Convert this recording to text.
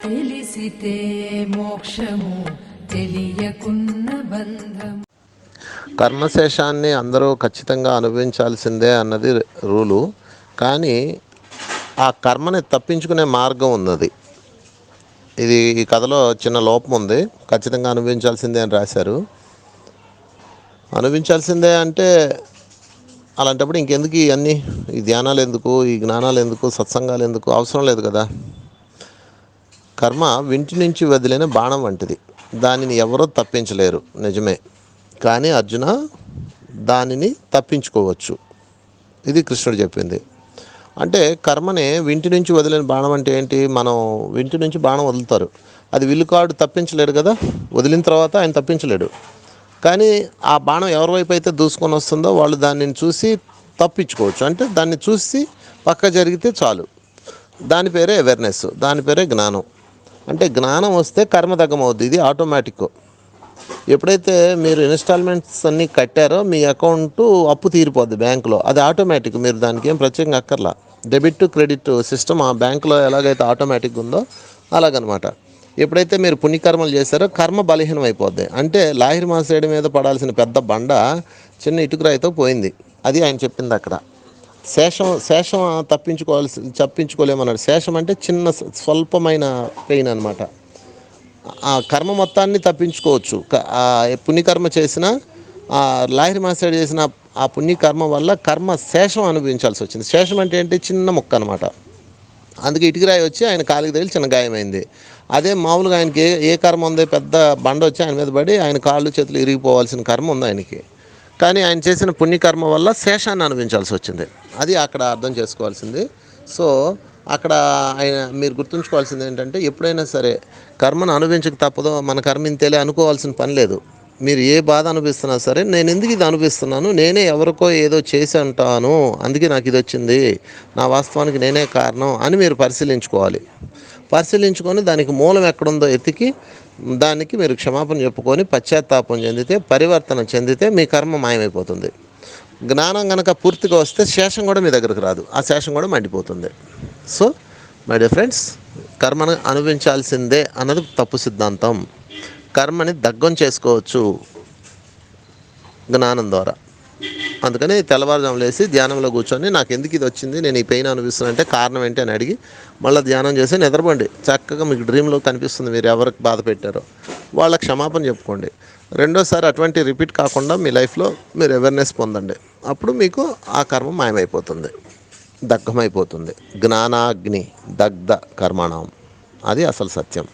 తెలిసితే మోక్షము తెలియకున్న బంధము. కర్మశేషాన్ని అందరూ ఖచ్చితంగా అనుభవించాల్సిందే అన్నది రూలు. కానీ ఆ కర్మని తప్పించుకునే మార్గం ఉన్నది. ఇది ఈ కథలో చిన్న లోపం ఉంది. ఖచ్చితంగా అనుభవించాల్సిందే అని రాశారు. అనుభవించాల్సిందే అంటే అలాంటప్పుడు ఇంకెందుకు ఇవన్నీ, ఈ ధ్యానాలు ఎందుకు, ఈ జ్ఞానాలు ఎందుకు, సత్సంగాలు ఎందుకు, అవసరం లేదు కదా. కర్మ వింటి నుంచి వదిలిన బాణం వంటిది. దానిని ఎవరో తప్పించలేరు, నిజమే. కానీ అర్జున, దానిని తప్పించుకోవచ్చు. ఇది కృష్ణుడు చెప్పింది. అంటే కర్మని వింటి నుంచి వదిలిన బాణం అంటే ఏంటి? మనం వింటి నుంచి బాణం వదులుతారు, అది విల్లుకాడు తప్పించలేడు కదా. వదిలిన తర్వాత ఆయన తప్పించలేడు. కానీ ఆ బాణం ఎవరి వైపు అయితే దూసుకొని వస్తుందో వాళ్ళు దానిని చూసి తప్పించుకోవచ్చు. అంటే దాన్ని చూసి పక్క జరిగితే చాలు. దాని పేరే అవేర్నెస్, దాని పేరే జ్ఞానం. అంటే జ్ఞానం వస్తే కర్మదగ్గం అవుద్ది. ఇది ఆటోమేటిక్. ఎప్పుడైతే మీరు ఇన్స్టాల్మెంట్స్ అన్నీ కట్టారో మీ అకౌంటు అప్పు తీరిపోద్ది బ్యాంకులో. అది ఆటోమేటిక్. మీరు దానికి ఏం ప్రత్యేకంగా అక్కర్లా. డెబిట్ క్రెడిట్ సిస్టమ్ ఆ బ్యాంకులో ఎలాగైతే ఆటోమేటిక్గా ఉందో అలాగనమాట. ఎప్పుడైతే మీరు పుణ్యకర్మలు చేశారో కర్మ బలహీనం అయిపోద్ది. అంటే లాహిరి మాసేడు మీద పడాల్సిన పెద్ద బండ చిన్న ఇటుకరాయితో పోయింది. అది ఆయన చెప్పింది అక్కడ. శేషం తప్పించుకోలేమన్నాడు. శేషం అంటే చిన్న స్వల్పమైన పెయిన్ అనమాట. ఆ కర్మ మొత్తాన్ని తప్పించుకోవచ్చు. ఆ పుణ్యకర్మ చేసిన, ఆ లాహిరి మాసేడు చేసిన ఆ పుణ్యకర్మ వల్ల కర్మ శేషం అనుభవించాల్సి వచ్చింది. శేషం అంటే ఏంటి? చిన్న ముక్క అనమాట. అందుకే ఇటుకరాయి వచ్చి ఆయన కాలికి తగిలి చిన్న గాయమైంది. అదే మామూలుగా ఆయనకి ఏ కర్మ ఉంది? పెద్ద బండ వచ్చి ఆయన మీద పడి ఆయన కాళ్ళు చేతులు ఇరిగిపోవాల్సిన కర్మ ఉంది ఆయనకి. కానీ ఆయన చేసిన పుణ్యకర్మ వల్ల శేషాన్ని అనుభవించాల్సి వచ్చింది. అది అక్కడ అర్థం చేసుకోవాల్సింది. సో అక్కడ ఆయన మీరు గుర్తుంచుకోవాల్సింది ఏంటంటే, ఎప్పుడైనా సరే కర్మను అనుభవించక తప్పదో, మన కర్మ ఇంతేలే అనుకోవాల్సిన పని లేదు. మీరు ఏ బాధ అనుభవిస్తున్నా సరే, నేను ఎందుకు ఇది అనుభవిస్తున్నాను, నేనే ఎవరికో ఏదో చేసి అంటాను, అందుకే నాకు ఇది వచ్చింది, నా వాస్తవానికి నేనే కారణం అని మీరు పరిశీలించుకోవాలి. పరిశీలించుకొని దానికి మూలం ఎక్కడుందో ఎతికి దానికి మీరు క్షమాపణ చెప్పుకొని పశ్చాత్తాపం చెందితే, పరివర్తన చెందితే మీ కర్మ మాయమైపోతుంది. జ్ఞానం కనుక పూర్తిగా వస్తే శేషం కూడా మీ దగ్గరకు రాదు, ఆ శేషం కూడా మండిపోతుంది. సో మై డియర్ ఫ్రెండ్స్, కర్మను అనుభవించాల్సిందే అన్నది తప్పు సిద్ధాంతం. కర్మని దగ్గం చేసుకోవచ్చు జ్ఞానం ద్వారా. అందుకని తెల్లవారుజాము లేసి ధ్యానంలో కూర్చొని, నాకు ఎందుకు ఇది వచ్చింది, నేను ఈ పెయిన్ అనిపిస్తున్నా అంటే కారణం ఏంటి అని అడిగి మళ్ళీ ధ్యానం చేసి నిద్రపోండి. చక్కగా మీకు డ్రీమ్లో కనిపిస్తుంది మీరు ఎవరికి బాధ పెట్టారో, వాళ్ళ క్షమాపణ చెప్పుకోండి. రెండోసారి అటువంటి రిపీట్ కాకుండా మీ లైఫ్లో మీరు అవేర్నెస్ పొందండి. అప్పుడు మీకు ఆ కర్మ మాయమైపోతుంది, దగ్ధమైపోతుంది. జ్ఞానాగ్ని దగ్ధ కర్మణం, అది అసలు సత్యం.